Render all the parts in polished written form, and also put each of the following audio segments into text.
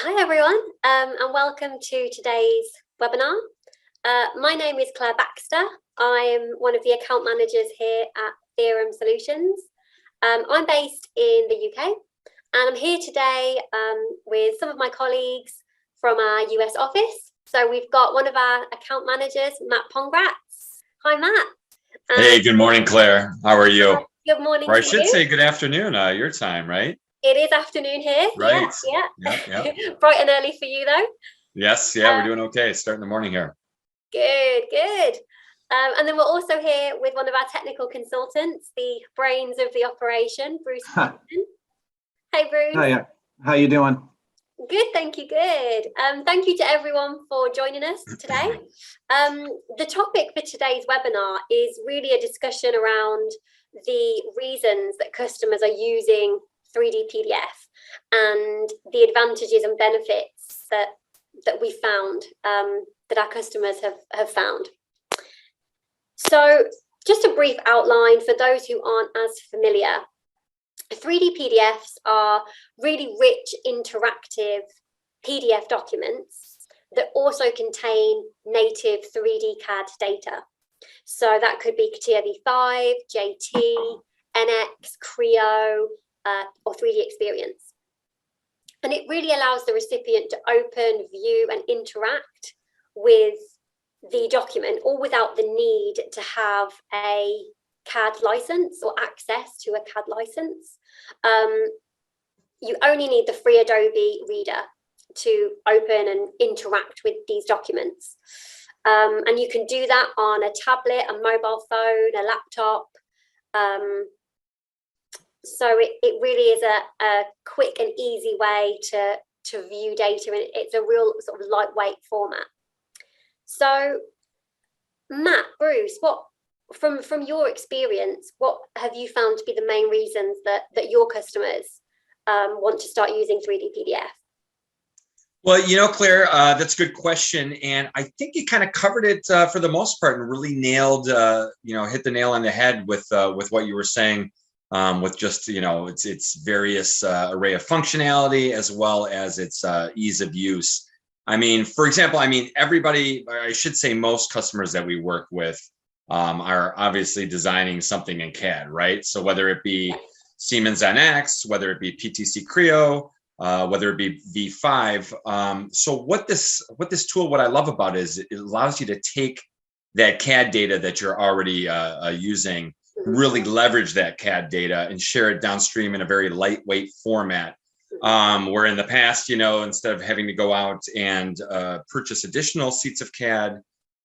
Hi everyone, and welcome to today's webinar. My name is Claire Baxter. I'm one of the account managers here at Theorem Solutions. I'm based in the UK, and I'm here today with some of my colleagues from our US office. So we've got one of our account managers, Matt Pongratz. Hi, Matt. Hey, good morning, Claire. How are you? Good morning. Or I should say good afternoon, your time, right? It is afternoon here. Right. Yeah. Bright and early for you, though. Yes. Yeah, we're doing okay. Starting the morning here. Good. And then we're also here with one of our technical consultants, the brains of the operation, Bruce. Hey, Bruce. Hi, how you doing? Good, thank you. Good. Thank you to everyone for joining us today. The topic for today's webinar is really a discussion around the reasons that customers are using 3D PDF and the advantages and benefits that we found, that our customers have found. So just a brief outline for those who aren't as familiar. 3D PDFs are really rich, interactive PDF documents that also contain native 3D CAD data. So that could be CATIA V5, JT, NX, Creo, or 3D Experience. And it really allows the recipient to open, view, and interact with the document, all without the need to have a CAD license or access to a CAD license. You only need the free Adobe Reader to open and interact with these documents. And you can do that on a tablet, a mobile phone, a laptop. So it really is a quick and easy way to view data, and it's a real sort of lightweight format. So, Matt, Bruce, from your experience, what have you found to be the main reasons that your customers want to start using 3D PDF? Well, Claire, that's a good question, and I think you kind of covered it for the most part, and really nailed, hit the nail on the head with what you were saying. With just, its various array of functionality as well as its ease of use. I mean, for example, everybody, I should say most customers that we work with are obviously designing something in CAD, right? So whether it be Siemens NX, whether it be PTC Creo, whether it be V5. So what this tool, what I love about it is it allows you to take that CAD data that you're already using, really leverage that CAD data and share it downstream in a very lightweight format. Where in the past, instead of having to go out and purchase additional seats of CAD,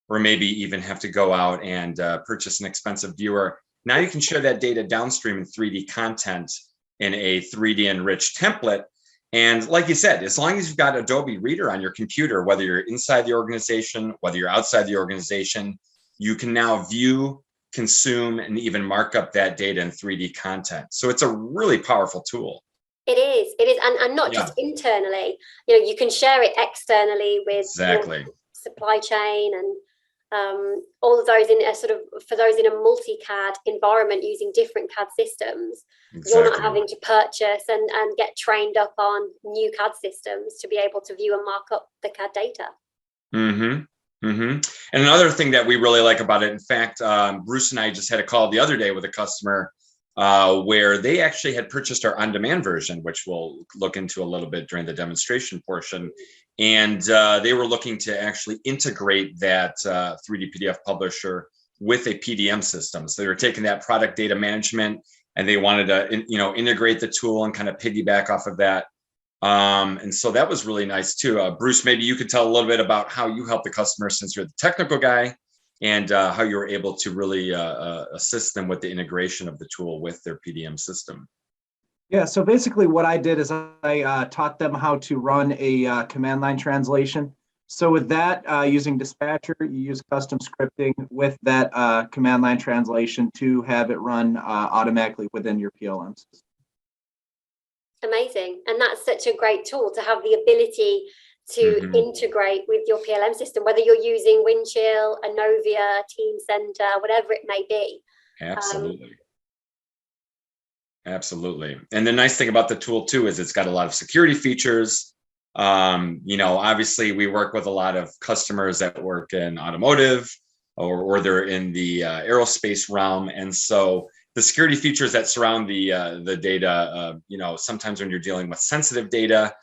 or maybe even have to go out and purchase an expensive viewer, now you can share that data downstream in 3D content in a 3D enriched template. And like you said, as long as you've got Adobe Reader on your computer, whether you're inside the organization, whether you're outside the organization, you can now view, consume, and even mark up that data in 3D content. So it's a really powerful tool. It is, and not just internally. You can share it externally with supply chain and all of those in a sort of, for those in a multi-CAD environment using different CAD systems. You're not having to purchase and get trained up on new CAD systems to be able to view and mark up the CAD data. And another thing that we really like about it, in fact, Bruce and I just had a call the other day with a customer where they actually had purchased our on-demand version, which we'll look into a little bit during the demonstration portion. And they were looking to actually integrate that 3D PDF publisher with a PDM system. So they were taking that product data management and they wanted to, integrate the tool and kind of piggyback off of that. And so that was really nice too. Bruce, maybe you could tell a little bit about how you help the customer, since you're the technical guy, and how you were able to really assist them with the integration of the tool with their PDM system. Yeah, so basically what I did is I taught them how to run a command line translation. So with that, using Dispatcher, you use custom scripting with that command line translation to have it run automatically within your PLM system. Amazing. And that's such a great tool to have the ability to integrate with your PLM system, whether you're using Windchill, Enovia, Teamcenter, whatever it may be. Absolutely. And the nice thing about the tool too is it's got a lot of security features. Obviously we work with a lot of customers that work in automotive or they're in the aerospace realm. And so the security features that surround the data, sometimes when you're dealing with sensitive data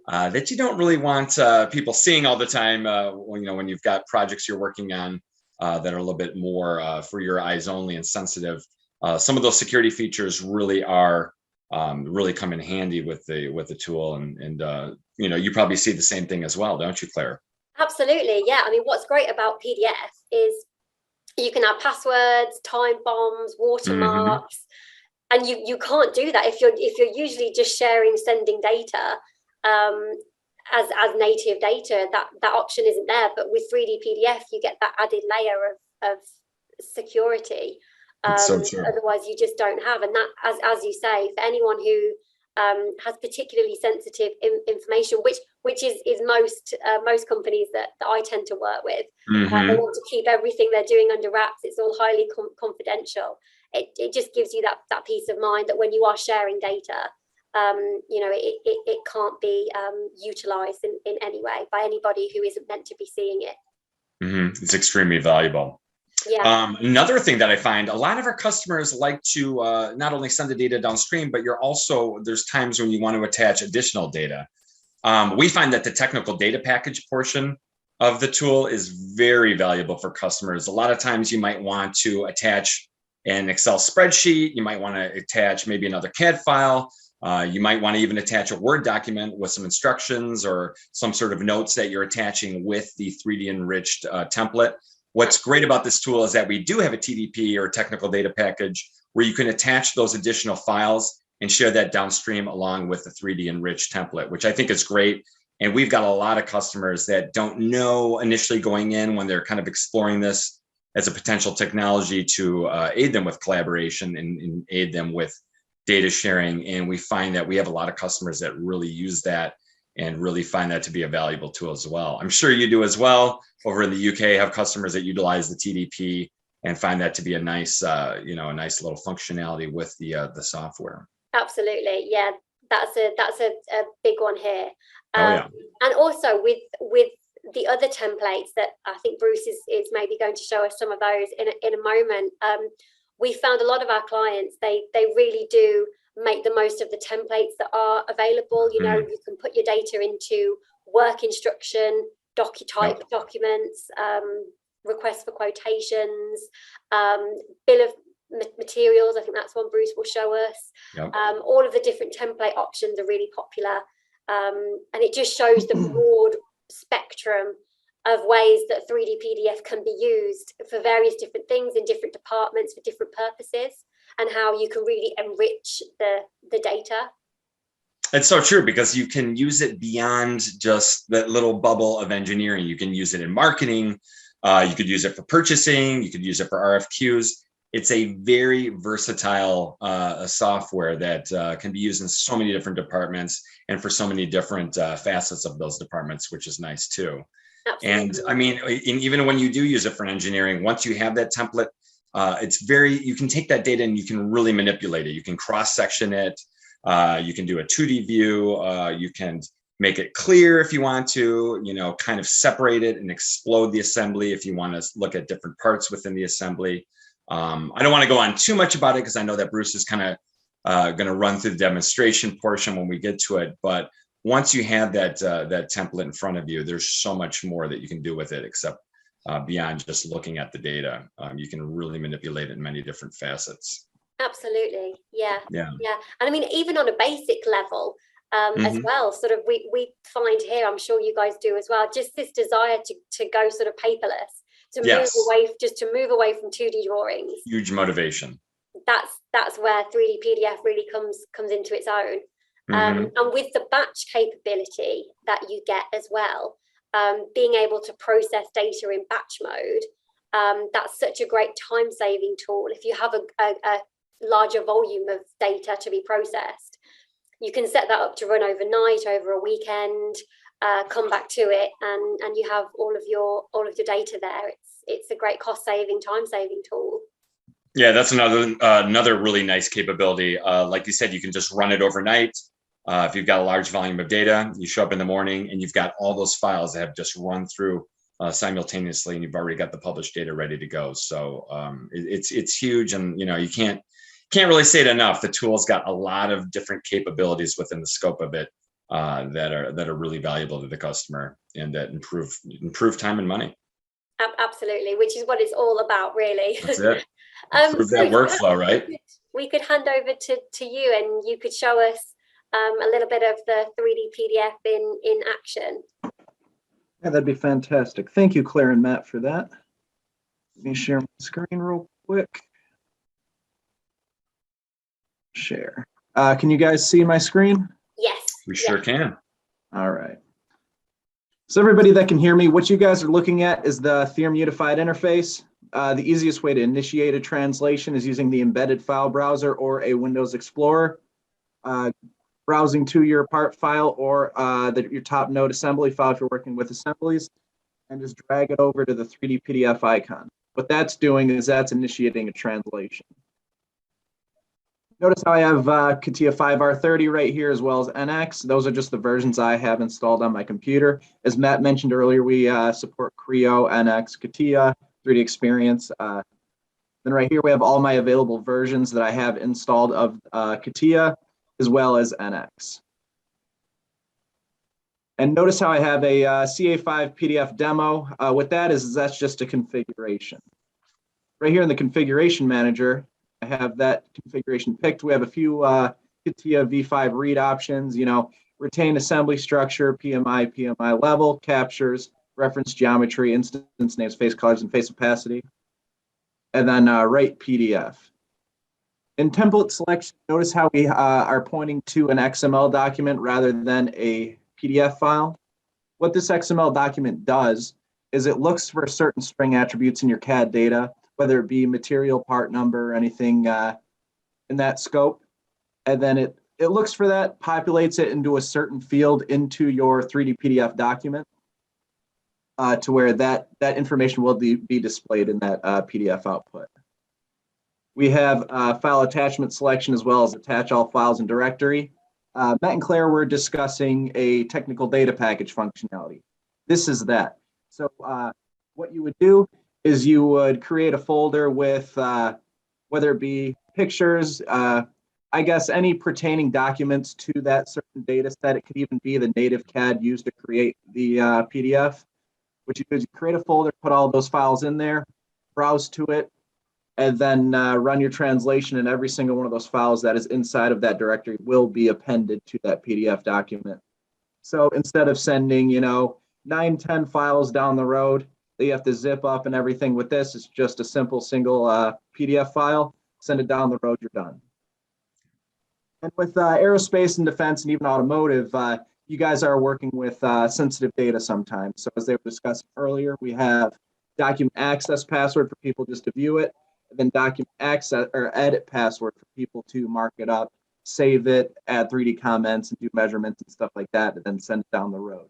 that you don't really want people seeing all the time, when you've got projects you're working on that are a little bit more for your eyes only and sensitive. Some of those security features really are really come in handy with the tool, and you probably see the same thing as well, don't you, Claire? Absolutely, yeah. I mean, what's great about PDF is you can have passwords, time bombs, watermarks, and you can't do that if you're usually just sending data as native data. That option isn't there, but with 3D PDF you get that added layer of security. So true. Otherwise you just don't have. And that, as you say, for anyone who has particularly sensitive information, which is most companies that I tend to work with, they want to keep everything they're doing under wraps. It's all highly confidential. It just gives you that peace of mind that when you are sharing data, it can't be utilized in any way by anybody who isn't meant to be seeing it. It's extremely valuable. Yeah. Another thing that I find, a lot of our customers like to not only send the data downstream, but there's times when you want to attach additional data. We find that the technical data package portion of the tool is very valuable for customers. A lot of times you might want to attach an Excel spreadsheet. You might want to attach maybe another CAD file. You might want to even attach a Word document with some instructions or some sort of notes that you're attaching with the 3D enriched template. What's great about this tool is that we do have a TDP or technical data package where you can attach those additional files and share that downstream along with the 3D enriched template, which I think is great. And we've got a lot of customers that don't know initially going in when they're kind of exploring this as a potential technology to aid them with collaboration and aid them with data sharing. And we find that we have a lot of customers that really use that and really find that to be a valuable tool as well. I'm sure you do as well. Over in the UK, have customers that utilize the TDP and find that to be a nice, a nice little functionality with the software. Absolutely, yeah, that's a big one here. Yeah. And also with the other templates that I think Bruce is maybe going to show us some of those in a moment. We found a lot of our clients, they really do make the most of the templates that are available. You can put your data into work instruction, docu-type documents, requests for quotations, bill of materials. I think that's one Bruce will show us. All of the different template options are really popular. And it just shows the broad spectrum of ways that 3D PDF can be used for various different things in different departments for different purposes, and how you can really enrich the data. It's so true, because you can use it beyond just that little bubble of engineering. You can use it in marketing. You could use it for purchasing. You could use it for RFQs. It's a very versatile software that can be used in so many different departments and for so many different facets of those departments, which is nice too. Absolutely. And I mean, even when you do use it for engineering, once you have that template, you can take that data and you can really manipulate it. You can cross-section it. You can do a 2D view. You can make it clear if you want to, kind of separate it and explode the assembly if you want to look at different parts within the assembly. I don't want to go on too much about it because I know that Bruce is kind of going to run through the demonstration portion when we get to it. But once you have that template in front of you, there's so much more that you can do with it, except beyond just looking at the data. You can really manipulate it in many different facets. Absolutely. Yeah. And I mean, even on a basic level as well, sort of we find here, I'm sure you guys do as well, just this desire to go sort of paperless, to move away from 2D drawings. Huge motivation. That's where 3D PDF really comes into its own. And with the batch capability that you get as well, being able to process data in batch mode, that's such a great time-saving tool. If you have a larger volume of data to be processed, you can set that up to run overnight, over a weekend, come back to it, and you have all of your data there. It's a great cost-saving, time-saving tool. Yeah, that's another really nice capability. Like you said, you can just run it overnight. If you've got a large volume of data, you show up in the morning and you've got all those files that have just run through simultaneously, and you've already got the published data ready to go. So it's huge, and you can't really say it enough. The tool's got a lot of different capabilities within the scope of it that are really valuable to the customer and that improve time and money. Absolutely, which is what it's all about, really. That's it. Improve that workflow, right? We could hand over to you, and you could show us a little bit of the 3D PDF in action. Yeah, that'd be fantastic. Thank you, Claire and Matt, for that. Let me share my screen real quick. Share. Can you guys see my screen? Yes. We sure can. All right. So everybody that can hear me, what you guys are looking at is the Theorem Unified Interface. The easiest way to initiate a translation is using the embedded file browser or a Windows Explorer. Browsing to your part file or your top node assembly file if you're working with assemblies, and just drag it over to the 3D PDF icon. What that's doing is that's initiating a translation. Notice how I have CATIA 5R30 right here, as well as NX. Those are just the versions I have installed on my computer. As Matt mentioned earlier, we support Creo, NX, CATIA, 3D Experience. Then right here, we have all my available versions that I have installed of CATIA, as well as NX. And notice how I have a CA5 PDF demo. What that is that's just a configuration. Right here in the configuration manager, I have that configuration picked. We have a few CATIA V5 read options, retain assembly structure, PMI level, captures, reference geometry, instance names, face colors, and face opacity. And then write PDF. In template selection, notice how we are pointing to an XML document rather than a PDF file. What this XML document does is it looks for certain string attributes in your CAD data, whether it be material, part number, or anything in that scope. And then it looks for that, populates it into a certain field into your 3D PDF document to where that information will be displayed in that PDF output. We have file attachment selection as well as attach all files and directory. Matt and Claire were discussing a technical data package functionality. This is that. So what you would do is you would create a folder with whether it be pictures, I guess any pertaining documents to that certain data set. It could even be the native CAD used to create the PDF. What you do is you create a folder, put all those files in there, browse to it, and then run your translation, and every single one of those files that is inside of that directory will be appended to that PDF document. So instead of sending, 9, 10 files down the road that you have to zip up and everything, with this, it's just a simple single PDF file, send it down the road, you're done. And with aerospace and defense and even automotive, you guys are working with sensitive data sometimes. So as they were discussing earlier, we have document access password for people just to view it, and then document access or edit password for people to mark it up, save it, add 3D comments, and do measurements and stuff like that, and then send it down the road.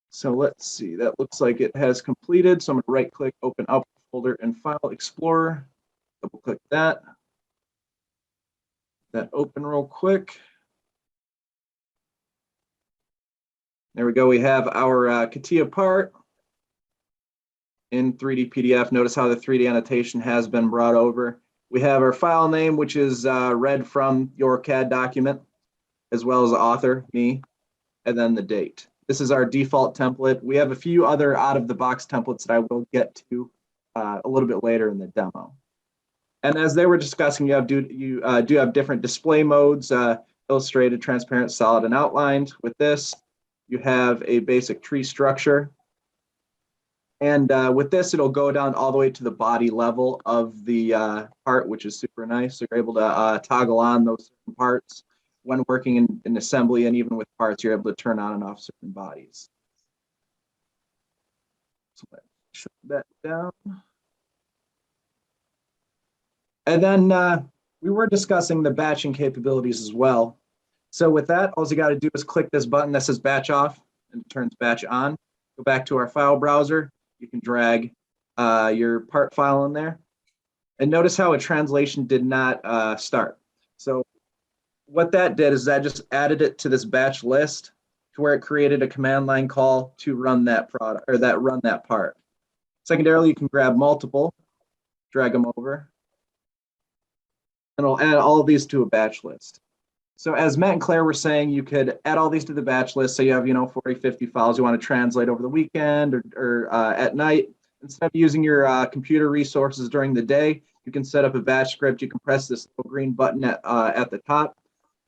So let's see, that looks like it has completed. So I'm going to right click, open up folder and file explorer, double click that. That open real quick. There we go. We have our CATIA part in 3D PDF. Notice how the 3D annotation has been brought over. We have our file name, which is read from your CAD document, as well as the author, me, and then the date. This is our default template. We have a few other out-of-the-box templates that I will get to a little bit later in the demo. And as they were discussing, you do have different display modes, illustrated, transparent, solid, and outlined. With this, you have a basic tree structure. And with this, it'll go down all the way to the body level of the part, which is super nice. So you're able to toggle on those certain parts when working in assembly, and even with parts, you're able to turn on and off certain bodies. So let's shut that down. And then we were discussing the batching capabilities as well. So with that, all you got to do is click this button that says batch off, and it turns batch on. Go back to our file browser. You can drag your part file in there. And notice how a translation did not start. So what that did is that just added it to this batch list to where it created a command line call to run that product or run that part. Secondarily, you can grab multiple, drag them over, and it'll add all of these to a batch list. So as Matt and Claire were saying, you could add all these to the batch list. So you have, 40, 50 files you want to translate over the weekend or at night. Instead of using your computer resources during the day, you can set up a batch script. You can press this little green button at the top.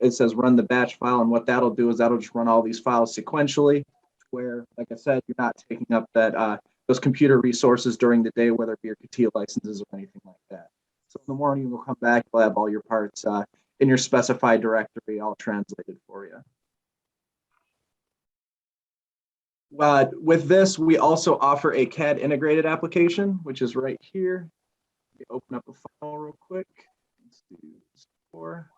It says run the batch file. And what that'll do is that'll just run all these files sequentially, where, like I said, you're not taking up those computer resources during the day, whether it be your CATIA licenses or anything like that. So in the morning, you'll come back, you'll have all your parts in your specified directory, all translated for you. With this, we also offer a CAD integrated application, which is right here. Let me open up a file real quick. Let's do this for.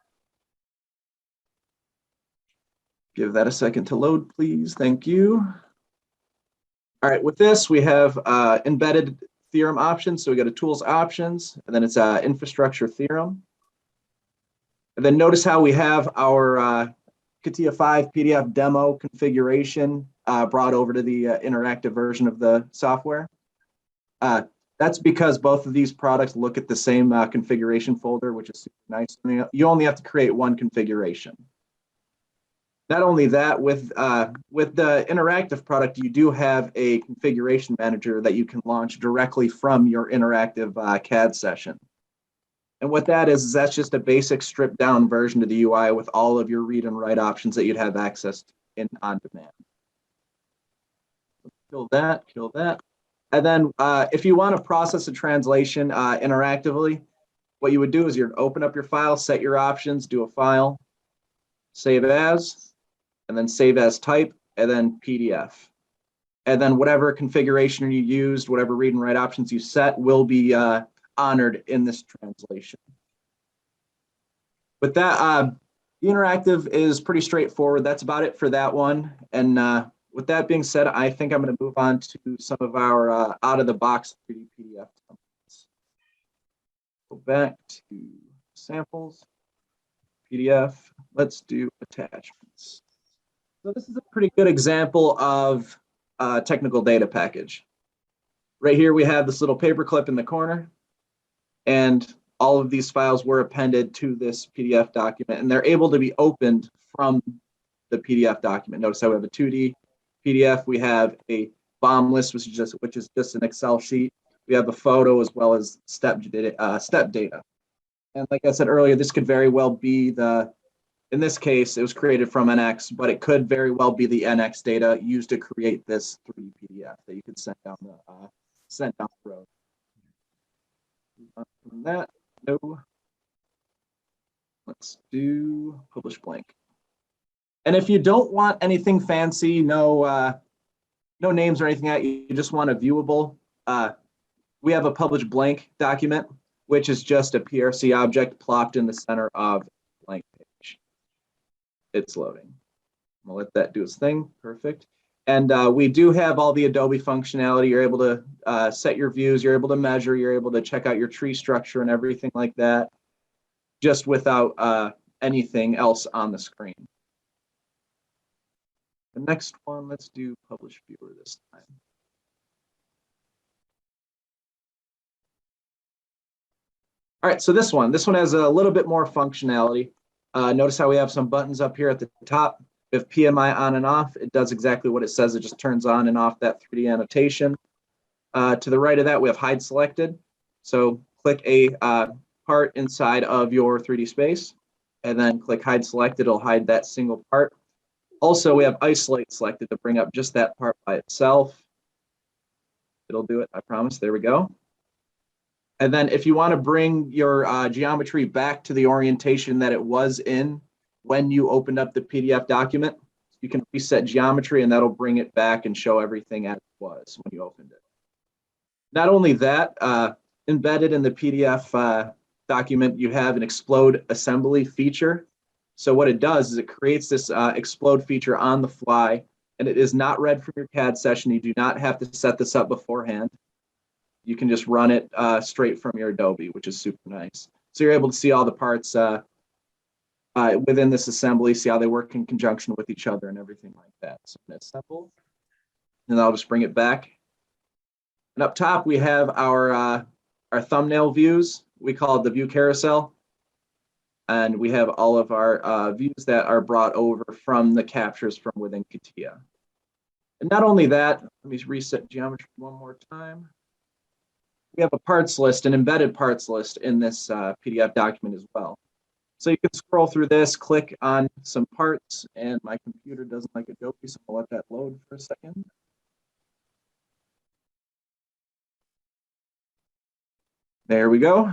Give that a second to load, please. Thank you. All right, with this, we have embedded theorem options. So we got a tools options, and then it's infrastructure theorem. And then notice how we have our CATIA 5 PDF demo configuration brought over to the interactive version of the software. That's because both of these products look at the same configuration folder, which is super nice. You only have to create one configuration. Not only that, with the interactive product, you do have a configuration manager that you can launch directly from your interactive CAD session. And what that is that's just a basic stripped down version of the UI with all of your read and write options that you'd have access to on demand. Kill that. And then if you want to process a translation interactively, what you would do is you'd open up your file, set your options, do a file, save as, and then save as type, and then PDF. And then whatever configuration you used, whatever read and write options you set will be honored in this translation. With that, the interactive is pretty straightforward. That's about it for that one. And with that being said, I think I'm going to move on to some of our out-of-the-box 3D PDF templates. Go back to samples, PDF. Let's do attachments. So this is a pretty good example of a technical data package. Right here, we have this little paperclip in the corner, and all of these files were appended to this PDF document, and they're able to be opened from the PDF document. Notice how we have a 2D PDF. We have a BOM list, which is just an Excel sheet. We have a photo as well as step data. And like I said earlier, this could very well be in this case, it was created from NX, but it could very well be the NX data used to create this 3D PDF that you could send down the road. From that, no. Let's do publish blank. And if you don't want anything fancy, no names or anything that you just want a viewable, we have a publish blank document, which is just a PRC object plopped in the center of the blank page. It's loading. I'm gonna let that do its thing. Perfect. And we do have all the Adobe functionality. You're able to set your views, you're able to measure, you're able to check out your tree structure and everything like that, just without anything else on the screen. The next one, let's do publish viewer this time. All right, so this one has a little bit more functionality. Notice how we have some buttons up here at the top. If PMI on and off, it does exactly what it says. It just turns on and off that 3D annotation. To the right of that, we have hide selected. So click a part inside of your 3D space, and then click hide selected. It'll hide that single part. Also, we have isolate selected to bring up just that part by itself. It'll do it, I promise. There we go. And then if you want to bring your geometry back to the orientation that it was in when you opened up the PDF document, you can reset geometry and that'll bring it back and show everything as it was when you opened it. Not only that, embedded in the PDF document, you have an explode assembly feature. So what it does is it creates this explode feature on the fly, and it is not read from your CAD session. You do not have to set this up beforehand. You can just run it straight from your Adobe, which is super nice. So you're able to see all the parts within this assembly, see how they work in conjunction with each other and everything like that. So I'm going to assemble, and I'll just bring it back. And up top, we have our thumbnail views. We call it the view carousel. And we have all of our views that are brought over from the captures from within CATIA. And not only that, let me reset geometry one more time. We have a parts list, an embedded parts list in this PDF document as well. So you can scroll through this, click on some parts, and my computer doesn't like Adobe, so I'll let that load for a second. There we go.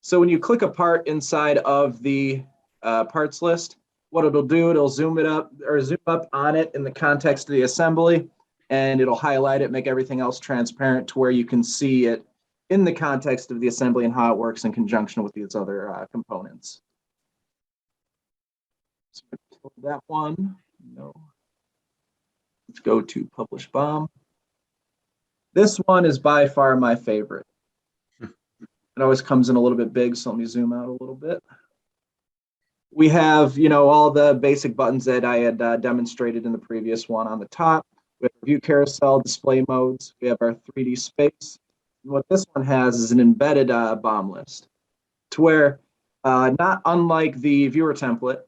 So when you click a part inside of the parts list, what it'll do, it'll zoom it up or zoom up on it in the context of the assembly, and it'll highlight it, make everything else transparent to where you can see it in the context of the assembly and how it works in conjunction with these other components. So that one, no. Let's go to Publish BOM. This one is by far my favorite. It always comes in a little bit big, so let me zoom out a little bit. We have, all the basic buttons that I had demonstrated in the previous one on the top. We have view carousel, display modes. We have our 3D space. And what this one has is an embedded BOM list, to where, not unlike the viewer template,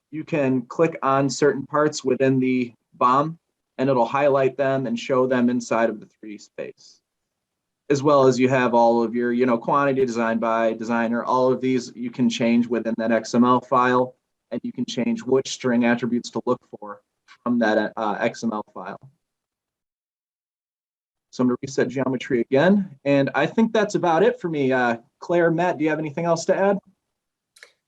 you can click on certain parts within the BOM, and it'll highlight them and show them inside of the 3D space. As well as you have all of your, quantity, design by designer, all of these you can change within that XML file, and you can change which string attributes to look for from that XML file. So I'm going to reset geometry again, and I think that's about it for me. Claire, Matt, do you have anything else to add?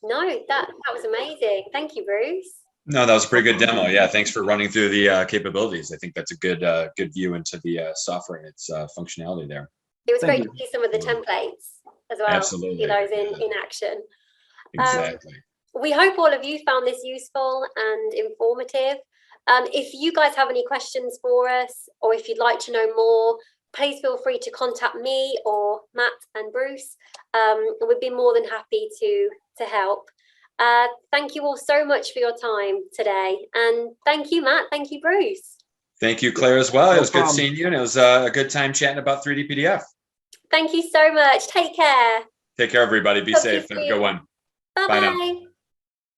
No, that was amazing. Thank you, Bruce. No, that was a pretty good demo. Yeah, thanks for running through the capabilities. I think that's a good view into the software and its functionality there. It was great to see some of the templates as well. Absolutely. See those in action. Exactly. We hope all of you found this useful and informative. If you guys have any questions for us, or if you'd like to know more, please feel free to contact me or Matt and Bruce. We'd be more than happy to help. Thank you all so much for your time today. And thank you, Matt. Thank you, Bruce. Thank you, Claire, as well. No It was problem. good seeing you, and it was a good time chatting about 3D PDF. Thank you so much. Take care. Take care, everybody. Be Talk to safe. you Have a good soon. one. Bye now. Bye-bye.